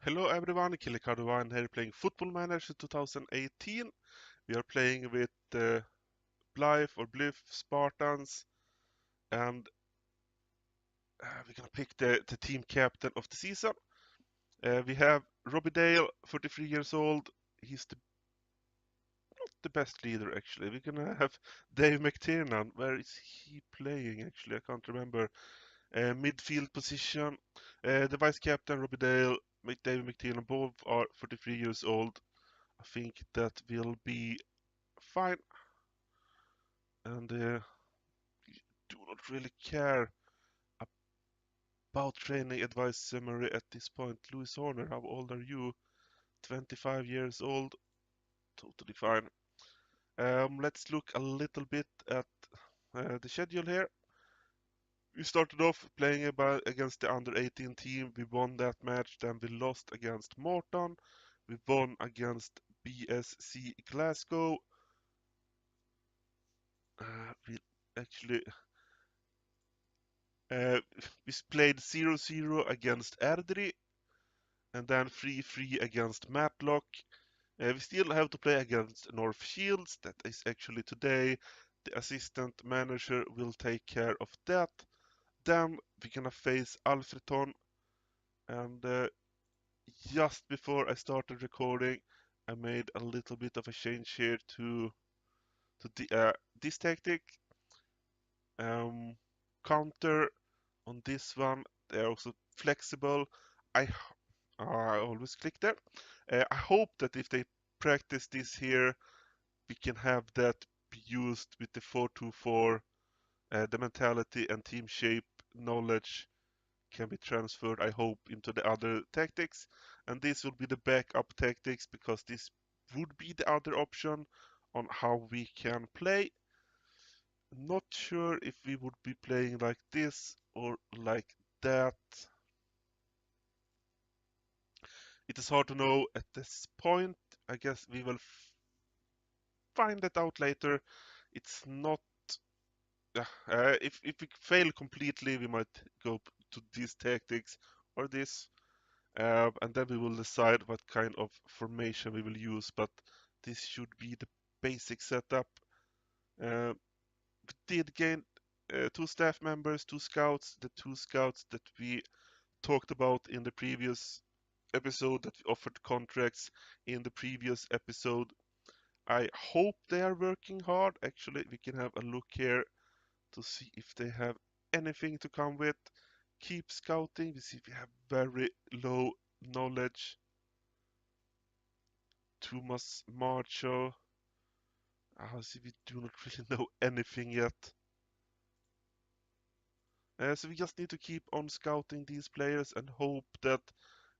Hello everyone, Killikardovine here playing Football Manager 2018. We are playing with Blyth Spartans, and we're gonna pick the team captain of the season. We have Robbie Dale, 43 years old. He's not the best leader actually. We're gonna have Dave McTiernan. Where is he playing actually? I can't remember. Midfield position. The vice captain Robbie Dale, David McTiernan, both are 43 years old. I think that will be fine, and do not really care about training advice summary at this point. Lewis Horner, how old are you? 25 years old, totally fine. Let's look a little bit at the schedule here. We started off playing against the under 18 team. We won that match. Then we lost against Morton. We won against BSC Glasgow. We actually Uh, we played 0-0 against Erdri, and then 3-3 against Matlock. We still have to play against North Shields. That is actually today. The assistant manager will take care of that. Then we're gonna face Alfreton, and just before I started recording, I made a little bit of a change here to this tactic. Counter on this one. They're also flexible. I I always click there. I hope that if they practice this here, we can have that be used with the 4-2-4. The mentality and team shape knowledge can be transferred, I hope, into the other tactics. And this will be the backup tactics because this would be the other option on how we can play. Not sure if we would be playing like this or like that. It is hard to know at this point. I guess we will find that out later. It's not. If we fail completely, we might go to these tactics or this, and then we will decide what kind of formation we will use. But this should be the basic setup. Uh, we did gain two staff members, two scouts. The two scouts that we talked about in the previous episode that we offered contracts in the previous episode. I hope they are working hard. Actually, we can have a look here to see if they have anything to come with. Keep scouting. We see if we have very low knowledge. Thomas Marshall. I see we do not really know anything yet. So we just need to keep on scouting these players and hope that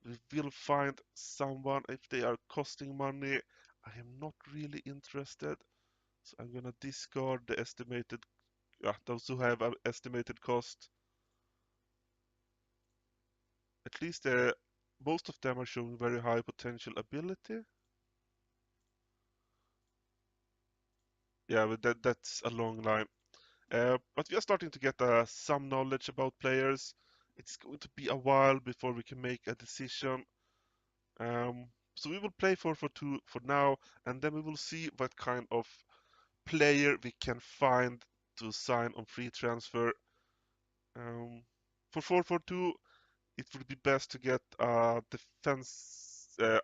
we will find someone. If they are costing money, I am not really interested. So I'm gonna discard the estimated, those who have an estimated cost. At least most of them are showing very high potential ability. Yeah, but that's a long line. But we are starting to get some knowledge about players. It's going to be a while before we can make a decision. So we will play 4-4-2 for now, and then we will see what kind of player we can find to sign on free transfer. For 4-4-2, it would be best to get a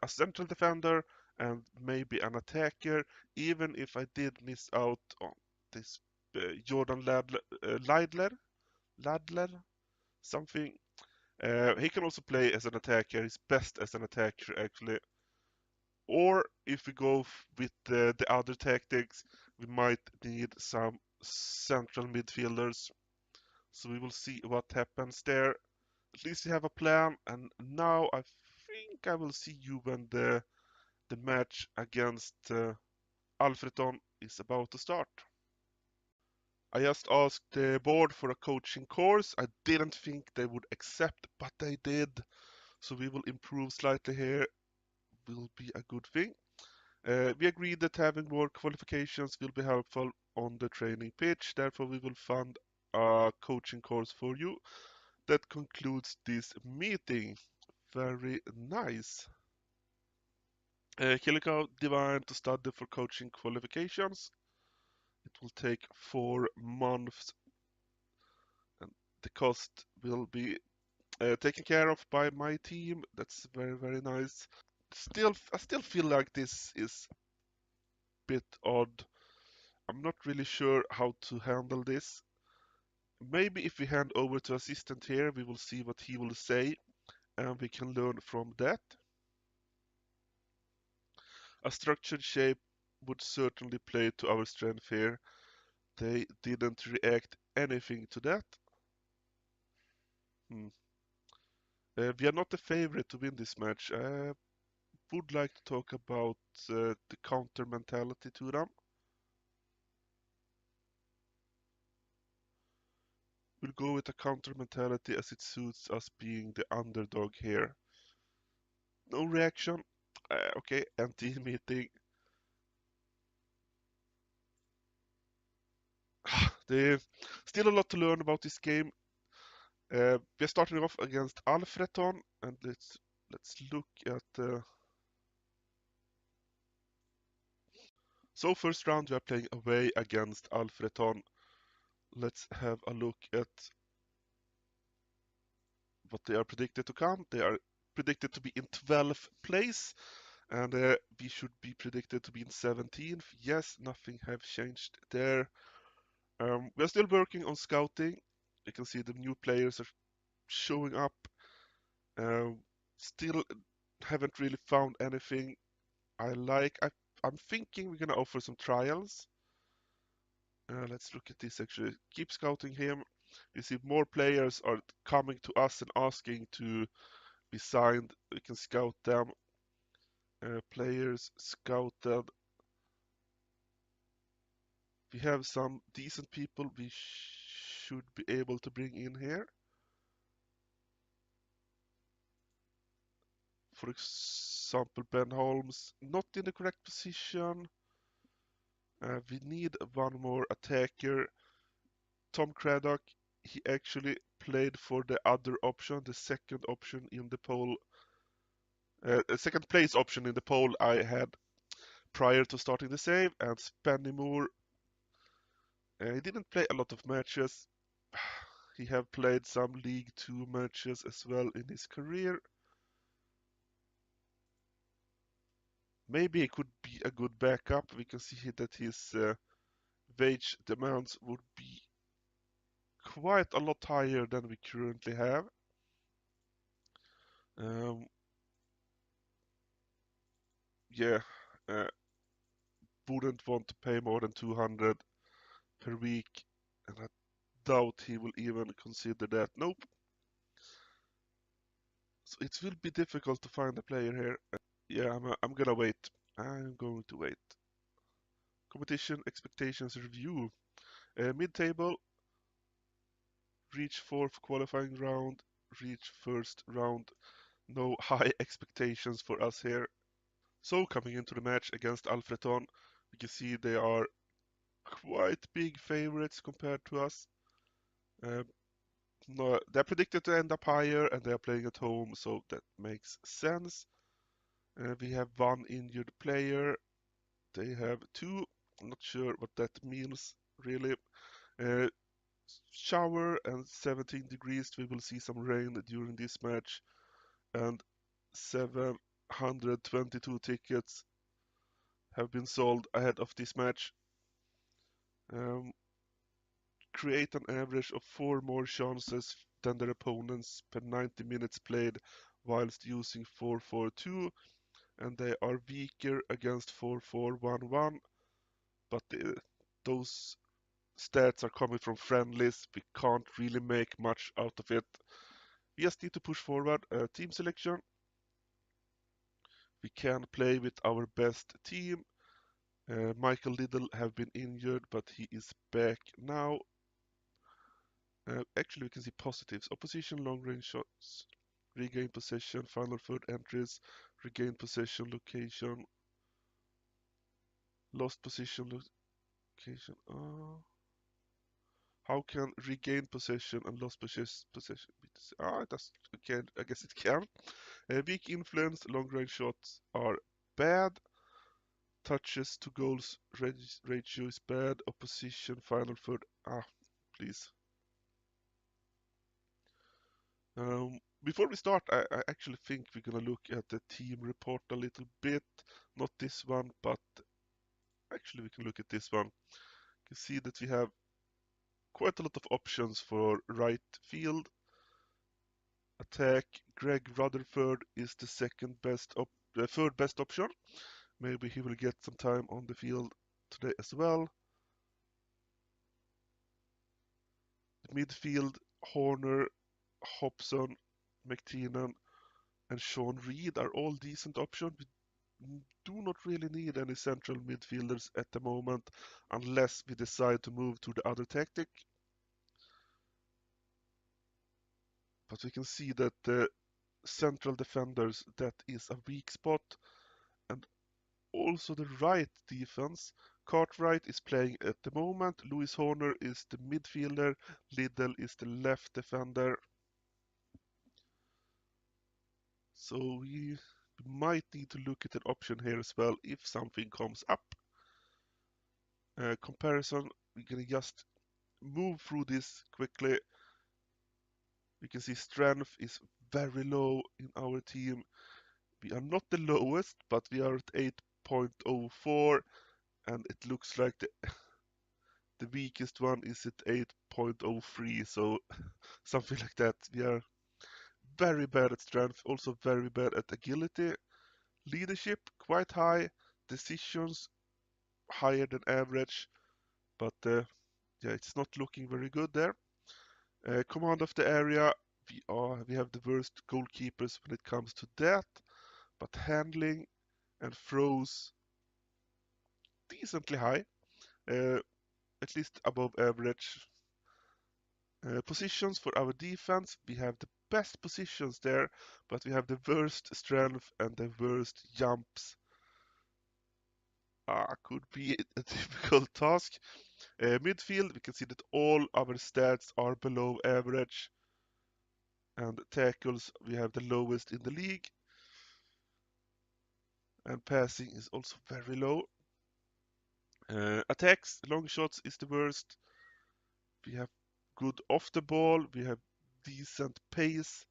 central defender, and maybe an attacker. Even if I did miss out on this Jordan Ladler, something. He can also play as an attacker. He's best as an attacker actually. Or if we go with the other tactics, we might need some central midfielders. So we will see what happens there. At least we have a plan, and now I think I will see you when the match against Alfreton is about to start. I just asked the board for a coaching course. I didn't think they would accept, but they did. So we will improve slightly here. Will be a good thing. We agreed that having more qualifications will be helpful on the training pitch. Therefore, we will fund a coaching course for you. That concludes this meeting. very nice. Kiliko Divine to study for coaching qualifications. It will take 4 months, and the cost will be taken care of by my team. That's very, very nice. I still feel like this is a bit odd. I'm not really sure how to handle this. Maybe if we hand over to assistant here, we will see what he will say, and we can learn from that. A structured shape would certainly play to our strength here. They didn't react anything to that. Hmm. We are not the favorite to win this match. I would like to talk about the counter mentality to them. We'll go with a counter mentality as it suits us being the underdog here. No reaction. Okay, anti meeting. There's still a lot to learn about this game. We're starting off against Alfreton, and let's look at. So first round we are playing away against Alfreton. Let's have a look at what they are predicted to come. They are predicted to be in 12th place, and we should be predicted to be in 17th. Yes, nothing have changed there. We are still working on scouting. You can see the new players are showing up. Still haven't really found anything I like. I'm thinking we're gonna offer some trials. Let's look at this actually. Keep scouting him. We see more players are coming to us and asking to be signed. We can scout them. Players scouted. We have some decent people we should be able to bring in here. For example, Ben Holmes, not in the correct position. We need one more attacker. Tom Craddock, he actually played for the other option, the second option in the poll, second place option in the poll I had prior to starting the save, and Spenny Moore, he didn't play a lot of matches. He have played some League 2 matches as well in his career. Maybe he could be a good backup. We can see that his wage demands would be quite a lot higher than we currently have. Um, yeah, uh, wouldn't want to pay more than 200 per week, and I doubt he will even consider that. Nope. So it will be difficult to find a player here. Yeah, I'm gonna wait. I'm going to wait. Competition expectations review. Mid-table, reach fourth qualifying round, reach first round. No high expectations for us here. So coming into the match against Alfreton, we can see they are quite big favorites compared to us. Uh, no, they're predicted to end up higher, and they are playing at home, so that makes sense. We have one injured player. They have two. I'm not sure what that means really. Uh, Shower and 17 degrees. We will see some rain during this match, and 722 tickets have been sold ahead of this match. Um, create an average of 4 more chances than their opponents per 90 minutes played whilst using 4-4-2, and they are weaker against 4-4-1-1, but those stats are coming from friendlies. We can't really make much out of it. We just need to push forward. Team selection. We can play with our best team. Michael Liddell have been injured, but he is back now. Actually, we can see positives. Opposition long-range shots, regain possession, final third entries, regain possession location, lost position location. How can regain possession and lost possession? That's okay. I guess it can. Weak influence, long range shots are bad. Touches to goals ratio is bad. Opposition final third. Please. Before we start, I actually think we're gonna look at the team report a little bit. Not this one, but actually we can look at this one. You can see that we have quite a lot of options for right field. Attack. Greg Rutherford is the third best option. Maybe he will get some time on the field today as well. Midfield, Horner, Hobson, McTiernan, and Sean Reed are all decent options. We do not really need any central midfielders at the moment unless we decide to move to the other tactic. But we can see that the central defenders, that is a weak spot. And also the right defense. Cartwright is playing at the moment. Lewis Horner is the midfielder. Liddell is the left defender. So we might need to look at an option here as well if something comes up. Comparison, we're gonna just move through this quickly. We can see strength is very low in our team. We are not the lowest, but we are at 8.04, and it looks like the weakest one is at 8.03, so something like that. We are very bad at strength, also very bad at agility. Leadership, quite high. Decisions, higher than average, but yeah, it's not looking very good there. Command of the area, we have the worst goalkeepers when it comes to that, but handling and throws decently high, uh, at least above average. Positions for our defense, we have the best positions there, but we have the worst strength and the worst jumps. Could be a difficult task. Midfield, we can see that all our stats are below average. And tackles, we have the lowest in the league. And passing is also very low. Attacks, long shots is the worst. We have good off the ball, we have decent pace,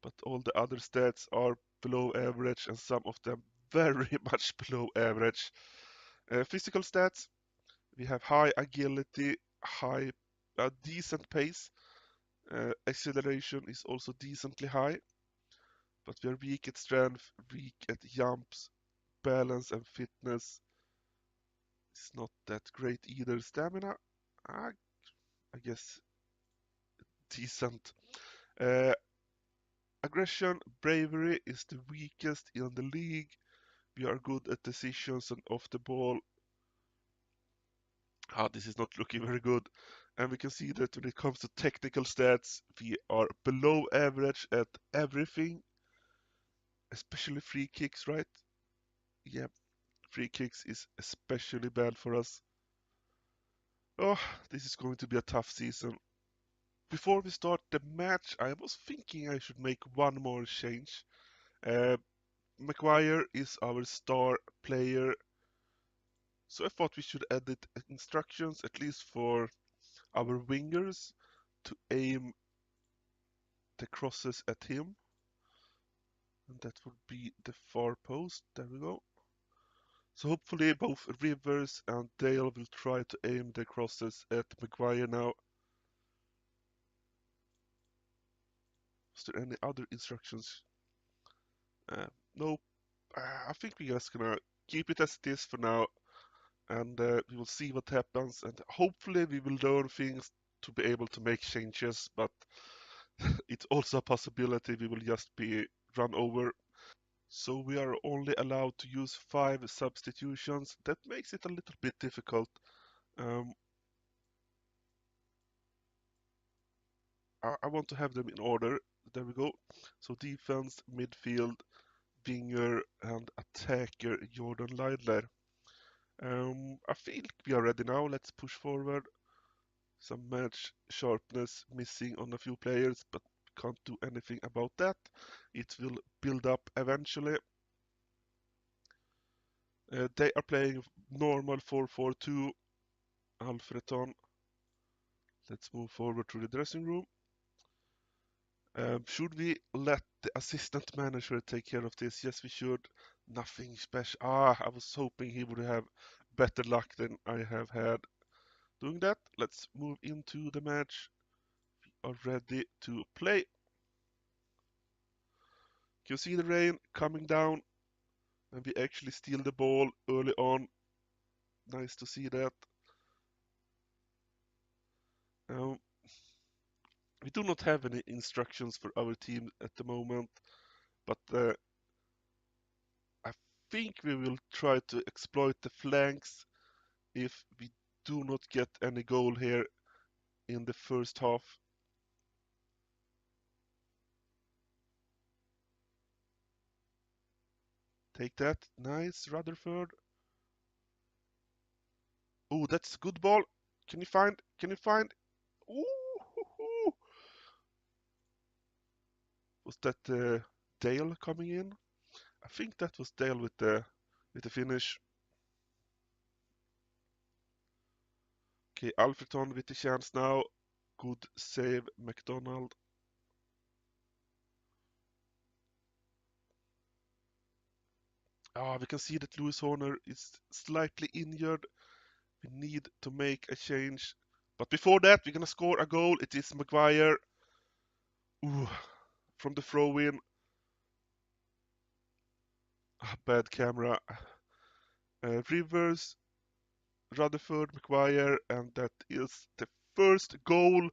but all the other stats are below average and some of them very much below average. Physical stats, we have high agility, decent pace. Acceleration is also decently high, but we are weak at strength, weak at jumps, balance and fitness is not that great either. Stamina, I guess decent. Uh, Aggression, bravery is the weakest in the league. We are good at decisions and off the ball. This is not looking very good. And we can see that when it comes to technical stats, we are below average at everything, especially free kicks, right? Yeah, free kicks is especially bad for us. Oh, this is going to be a tough season. Before we start the match, I was thinking I should make one more change. Uh, Maguire is our star player, so I thought we should edit instructions, at least for our wingers, to aim the crosses at him. And that would be the far post. There we go. So hopefully both Rivers and Dale will try to aim their crosses at Maguire now. Is there any other instructions? No. I think we're just gonna keep it as it is for now, and we will see what happens. And hopefully we will learn things to be able to make changes. But it's also a possibility we will just be run over. So we are only allowed to use 5 substitutions. That makes it a little bit difficult. Um, I want to have them in order. There we go. So defense, midfield, winger, and attacker Jordan Leidler. I think we are ready now. Let's push forward. Some match sharpness missing on a few players, but can't do anything about that. It will build up eventually. They are playing normal 4-4-2. Alfreton. Let's move forward to the dressing room. Should we let the assistant manager take care of this? Yes, we should. Nothing special. I was hoping he would have better luck than I have had doing that. Let's move into the match. We are ready to play. You see the rain coming down, and we actually steal the ball early on. Nice to see that. Um, we do not have any instructions for our team at the moment, but I think we will try to exploit the flanks if we do not get any goal here in the first half. Take that. Nice, Rutherford. Oh, that's a good ball. Can you find? Can you find? Ooh, was that Dale coming in? I think that was Dale with the finish. Okay, Alfreton with the chance now. Good save, McDonald. We can see that Lewis Horner is slightly injured. We need to make a change. But before that, we're gonna score a goal. It is Maguire. Ooh, from the throw-in. Bad camera. Rivers, Rutherford, Maguire, and that is the first goal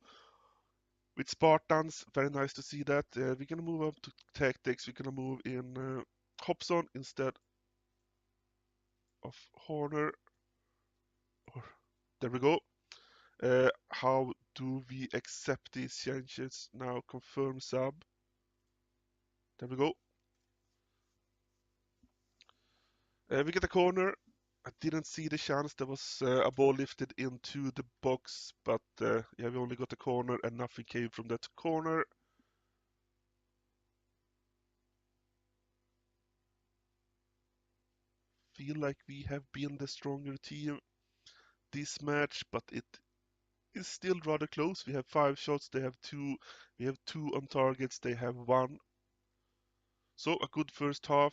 with Spartans. Very nice to see that. We're gonna move up to tactics. We're gonna move in Hobson instead of Horner. There we go. How do we accept these changes now? Confirm sub. There we go. We get a corner. I didn't see the chance. There was a ball lifted into the box, but yeah, we only got a corner and nothing came from that corner. Feel like we have been the stronger team this match, but it is still rather close. We have 5 shots, they have 2. We have 2 on targets, they have 1. So a good first half.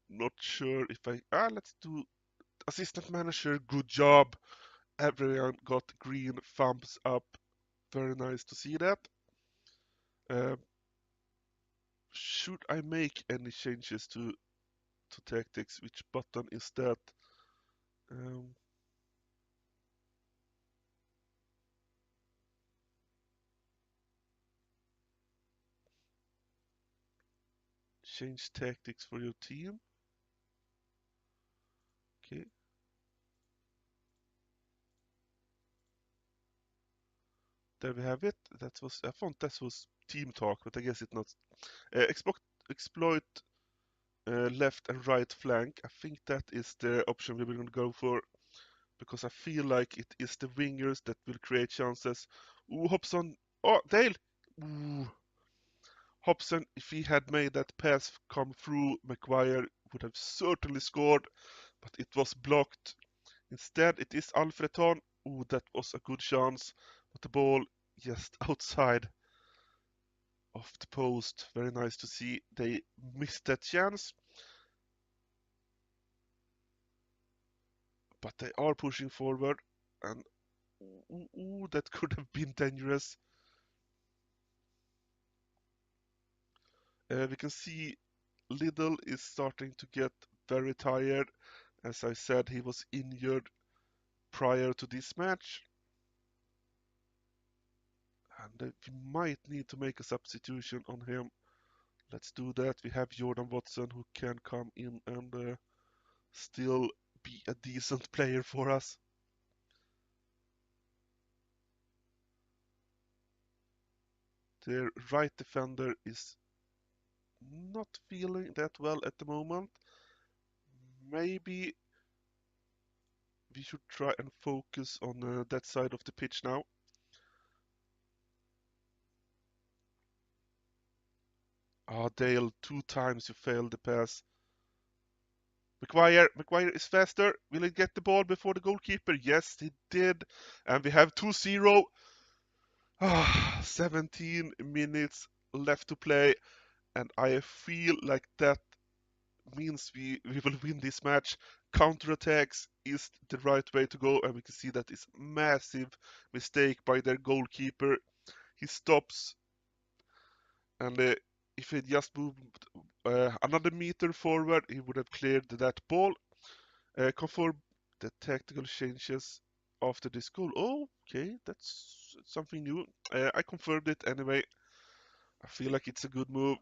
Not sure if let's do assistant manager. Good job. Everyone got green thumbs up. Very nice to see that. Um, should I make any changes to tactics? Which button is that? Um, change tactics for your team. Okay. There we have it. That was I thought that was team talk, but I guess it's not. Exploit left and right flank. I think that is the option we're going to go for because I feel like it is the wingers that will create chances. Ooh, Hobson. Oh, Dale. Ooh. Hobson, if he had made that pass come through, Maguire would have certainly scored, but it was blocked. Instead, it is Alfreton. Ooh, that was a good chance, but the ball just outside of the post. Very nice to see. They missed that chance, but they are pushing forward, and ooh, that could have been dangerous. We can see Lidl is starting to get very tired. As I said, he was injured prior to this match, and we might need to make a substitution on him. Let's do that. We have Jordan Watson who can come in and still be a decent player for us. Their right defender is not feeling that well at the moment. Maybe we should try and focus on that side of the pitch now. Ah, Dale, 2 times you failed the pass. McGuire is faster. Will he get the ball before the goalkeeper? Yes, he did. And we have 2-0. 17 minutes left to play. And I feel like that means we will win this match. Counterattacks is the right way to go. And we can see that is massive mistake by their goalkeeper. He stops. And if he just moved another meter forward, he would have cleared that ball. Confirm the tactical changes after this goal. Oh, okay, that's something new. I confirmed it anyway. I feel like it's a good move.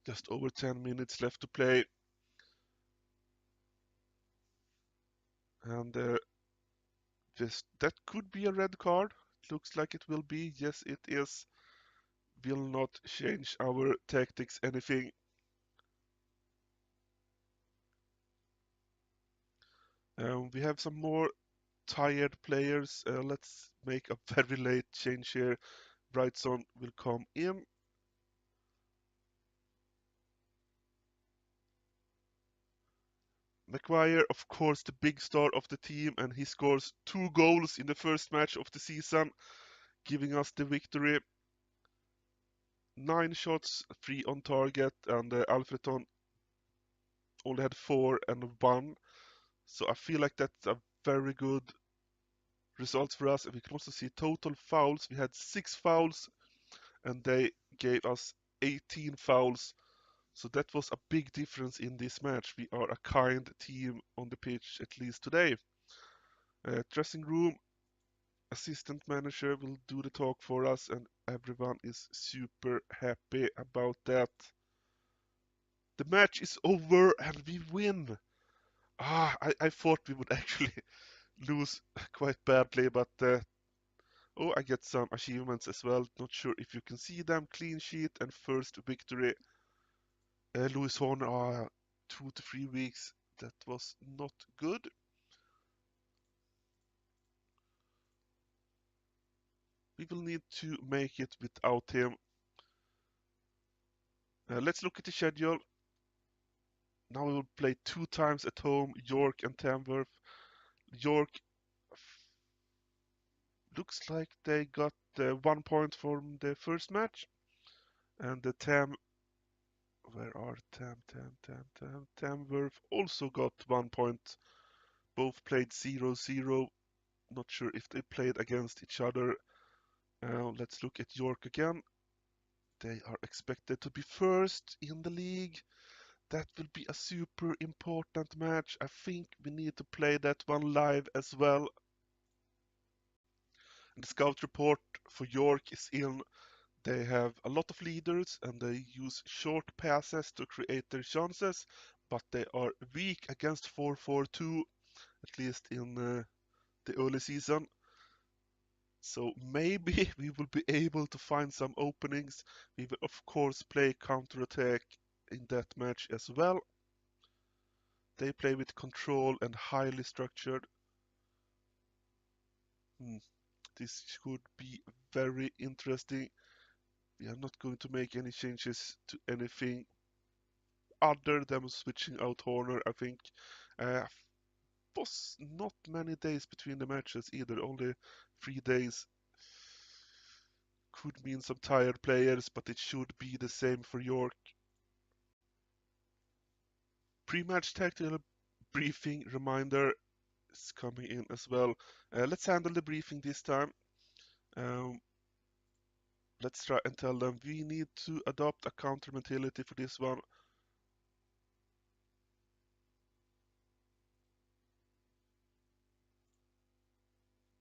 Just over 10 minutes left to play. And that could be a red card. Looks like it will be. Yes, it is. Will not change our tactics anything. We have some more tired players. Let's make a very late change here. Brightson will come in. McGuire, of course, the big star of the team, and he scores 2 goals in the first match of the season, giving us the victory. 9 shots, 3 on target, and Alfredson only had 4 and 1. So I feel like that's a very good result for us. And we can also see total fouls. We had 6 fouls, and they gave us 18 fouls. So that was a big difference in this match. We are a kind team on the pitch, at least today. Dressing room, assistant manager will do the talk for us, and everyone is super happy about that. The match is over and we win. I thought we would actually lose quite badly, but oh, I get some achievements as well. Not sure if you can see them. Clean sheet and first victory. Lewis Horner, 2 to 3 weeks. That was not good. We will need to make it without him. Let's look at the schedule. Now we will play 2 times at home, York and Tamworth. York looks like they got 1 point from the first match. And the where are Tamworth also got 1 point. Both played 0-0. Not sure if they played against each other. Let's look at York again. They are expected to be first in the league. That will be a super important match. I think we need to play that one live as well. And the scout report for York is in. They have a lot of leaders and they use short passes to create their chances, but they are weak against 4-4-2, at least in the early season. So maybe we will be able to find some openings. We will of course play counter-attack in that match as well. They play with control and highly structured. This could be very interesting. We are not going to make any changes to anything other than switching out Horner, I think. Uh, was not many days between the matches either, only 3 days. Could mean some tired players, but it should be the same for York. Pre-match tactical briefing reminder is coming in as well. Let's handle the briefing this time. Um, let's try and tell them we need to adopt a counter mentality for this one.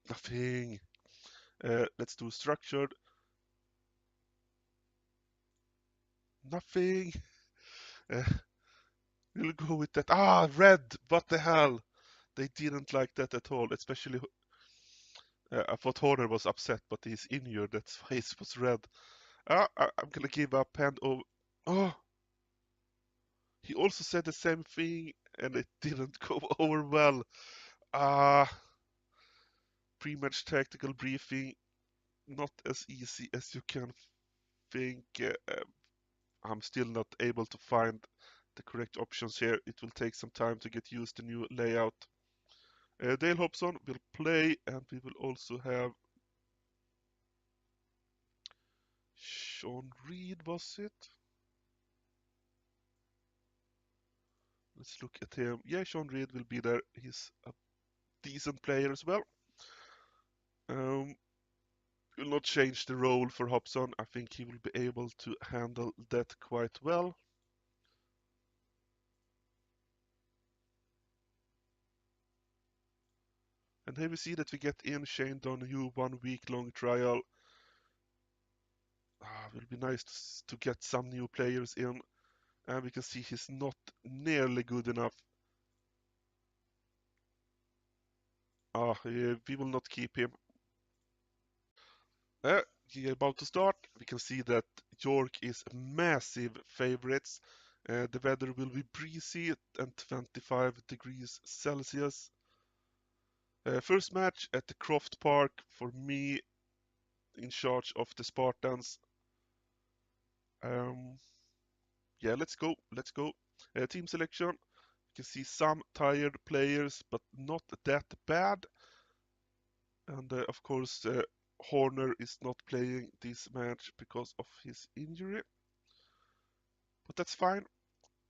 Nothing. Let's do structured. Nothing. Uh, we'll go with that. Red. What the hell? They didn't like that at all. Especially, I thought Horner was upset, but he's injured. That's why it was red. I'm gonna give up. Hand over. Oh, he also said the same thing, and it didn't go over well. Pre-match tactical briefing, not as easy as you can think. I'm still not able to find the correct options here. It will take some time to get used to new layout. Dale Hobson will play, and we will also have Sean Reed, was it? Let's look at him. Yeah, Sean Reed will be there. He's a decent player as well. Um, will not change the role for Hobson. I think he will be able to handle that quite well. And here we see that we get in Shane Donahue, 1 week-long trial. Will be nice to get some new players in. And we can see he's not nearly good enough. We will not keep him. We're about to start. We can see that York is massive favorites. The weather will be breezy and 25 degrees Celsius. First match at the Croft Park for me in charge of the Spartans. Um, yeah, let's go. Let's go. Team selection. You can see some tired players, but not that bad. And of course, Horner is not playing this match because of his injury. But that's fine.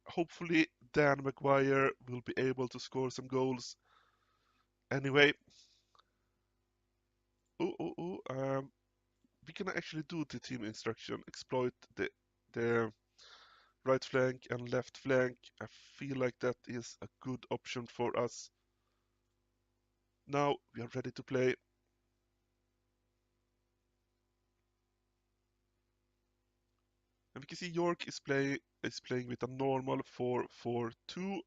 Hopefully, Dan Maguire will be able to score some goals. Anyway, we can actually do the team instruction, exploit the right flank and left flank. I feel like that is a good option for us. Now we are ready to play. And we can see York is playing with a normal 4-4-2.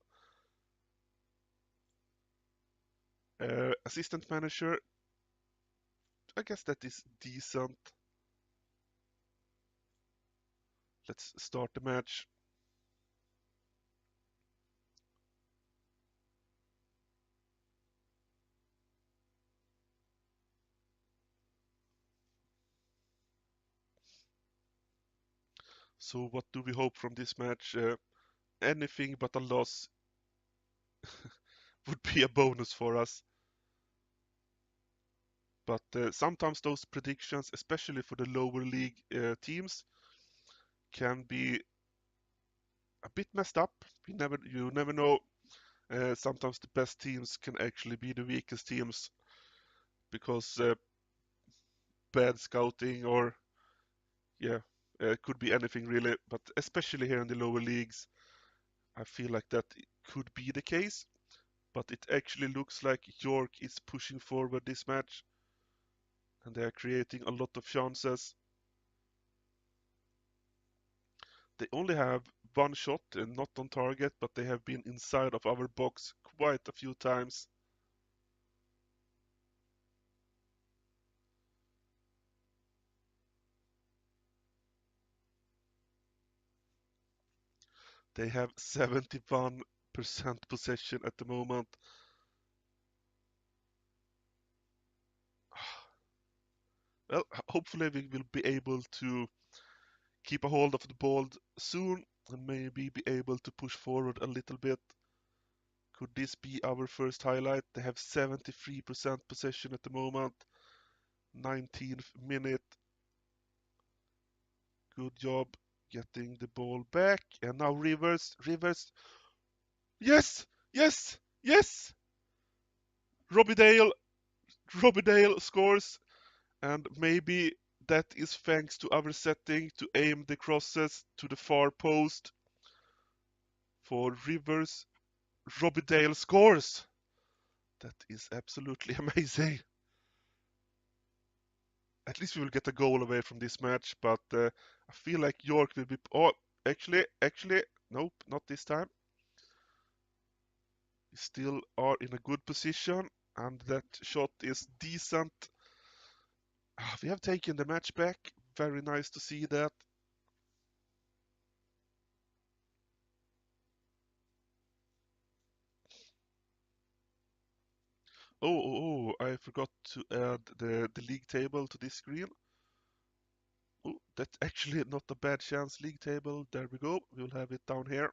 Assistant manager, I guess that is decent. Let's start the match. So what do we hope from this match? Anything but a loss would be a bonus for us. But sometimes those predictions, especially for the lower league teams, can be a bit messed up. You never know. Sometimes the best teams can actually be the weakest teams because bad scouting or yeah, could be anything really. But especially here in the lower leagues, I feel like that could be the case. But it actually looks like York is pushing forward this match, and they are creating a lot of chances. They only have one shot and not on target, but they have been inside of our box quite a few times. They have 71% possession at the moment. Well, hopefully we will be able to keep a hold of the ball soon and maybe be able to push forward a little bit. Could this be our first highlight? They have 73% possession at the moment. 19th minute. Good job getting the ball back. And now Rivers. Rivers. Yes! Yes! Yes! Robbie Dale. Robbie Dale scores. And maybe that is thanks to our setting to aim the crosses to the far post for Rivers. Robbie Dale scores. That is absolutely amazing. At least we will get a goal away from this match, but I feel like York will be. Oh, actually, nope, not this time. We still are in a good position, and that shot is decent. We have taken the match back. Very nice to see that. I forgot to add the league table to this screen. Oh, that's actually not a bad chance. League table, there we go. We'll have it down here.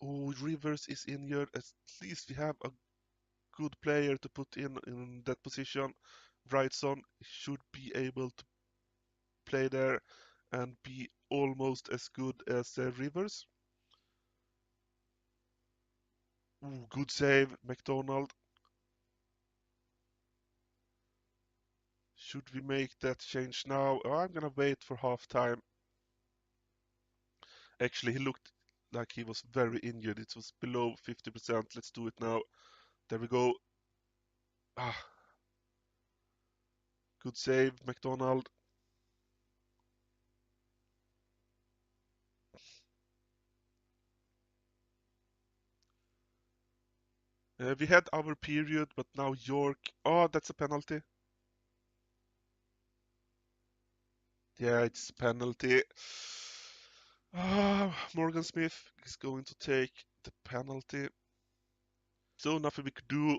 Oh, Rivers is injured. At least we have a good player to put in that position. Wrightson should be able to play there and be almost as good as Rivers. Ooh, good save, McDonald. Should we make that change now? Oh, I'm gonna wait for half time. Actually, he looked like he was very injured. It was below 50%. Let's do it now. There we go. Ah, good save, McDonald. We had our period, but now York. Oh, that's a penalty. Yeah, it's a penalty. Ah, Morgan Smith is going to take the penalty. So nothing we could do.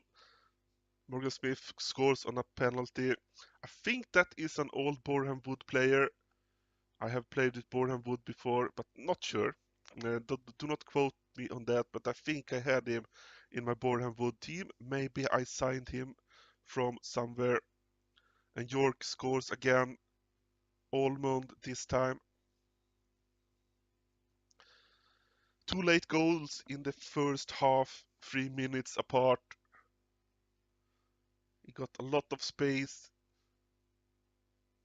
Morgan Smith scores on a penalty. I think that is an old Boreham Wood player. I have played with Boreham Wood before, but not sure. Do not quote me on that, but I think I had him in my Boreham Wood team. Maybe I signed him from somewhere. And York scores again. Almond this time. Two late goals in the first half, 3 minutes apart. He got a lot of space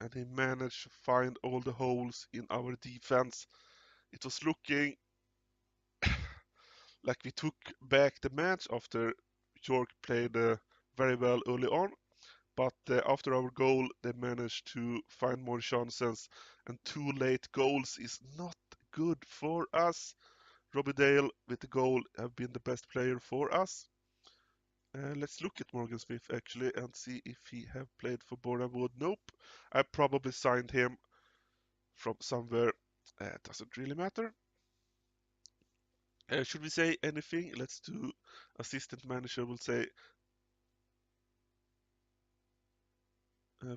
and he managed to find all the holes in our defense. It was looking like we took back the match after York played very well early on. But after our goal, they managed to find more chances, and two late goals is not good for us. Robbie Dale with the goal have been the best player for us. Let's look at Morgan Smith actually and see if he have played for Boreham Wood. Nope, I probably signed him from somewhere. Doesn't really matter. Should we say anything? Let's do assistant manager will say,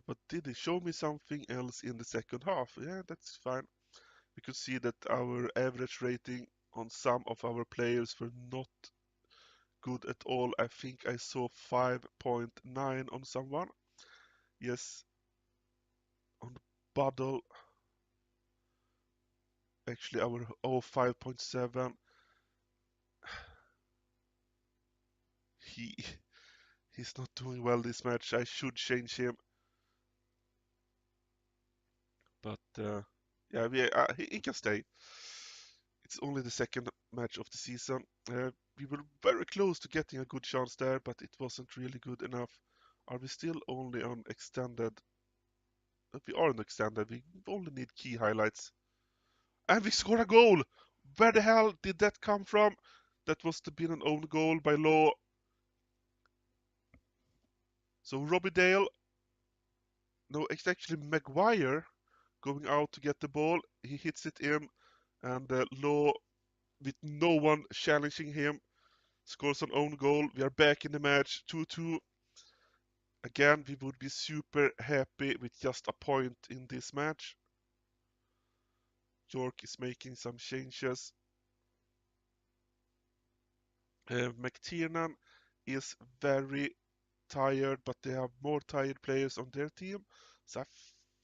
but did he show me something else in the second half? Yeah, that's fine. We could see that our average rating on some of our players were not good at all. I think I saw 5.9 on someone. Yes, on Buddle. Actually, our 5.7. He he's not doing well this match. I should change him, but yeah, he can stay. It's only the second match of the season. We were very close to getting a good chance there, but it wasn't really good enough. Are we still only on extended? If we are on extended, we only need key highlights. And we score a goal! Where the hell did that come from? That must have been an own goal by Law. So Robbie Dale, no, it's actually Maguire going out to get the ball. He hits it in, and Law, with no one challenging him, scores an own goal. We are back in the match, 2-2. Again, we would be super happy with just a point in this match. York is making some changes. McTiernan is very tired, but they have more tired players on their team. So I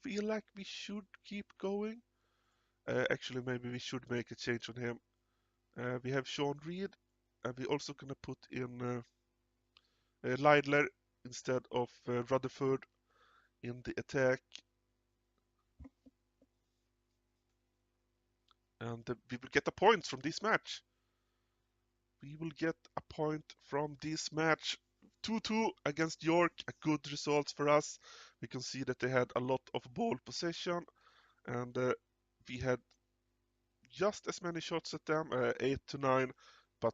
feel like we should keep going. Actually, maybe we should make a change on him. We have Sean Reed, and we're also going to put in Leidler instead of Rutherford in the attack. And we will get a point from this match. We will get a point from this match. 2-2 against York, a good result for us. We can see that they had a lot of ball possession, and we had just as many shots at them, 8 to 9, but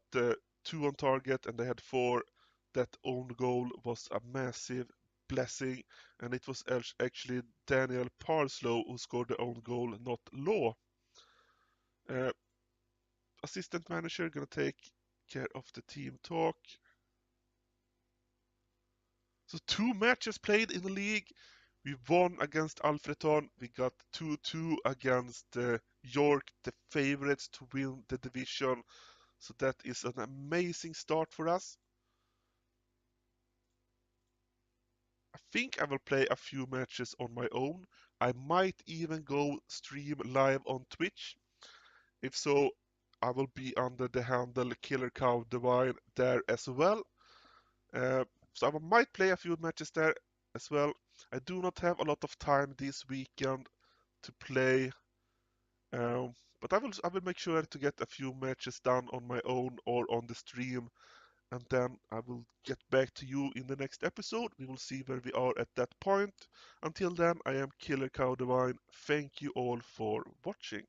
2 on target, and they had 4. That own goal was a massive blessing, and it was actually Daniel Parslow who scored the own goal, not Law. Uh, assistant manager gonna take care of the team talk. So 2 matches played in the league. We won against Alfreton. We got 2-2 against York, the favorites to win the division. So that is an amazing start for us. I think I will play a few matches on my own. I might even go stream live on Twitch. If so, I will be under the handle Killer Cow Divine there as well. So I might play a few matches there as well. I do not have a lot of time this weekend to play, but I will make sure to get a few matches done on my own or on the stream, and then I will get back to you in the next episode. We will see where we are at that point. Until then, I am Killer Cow Divine. Thank you all for watching.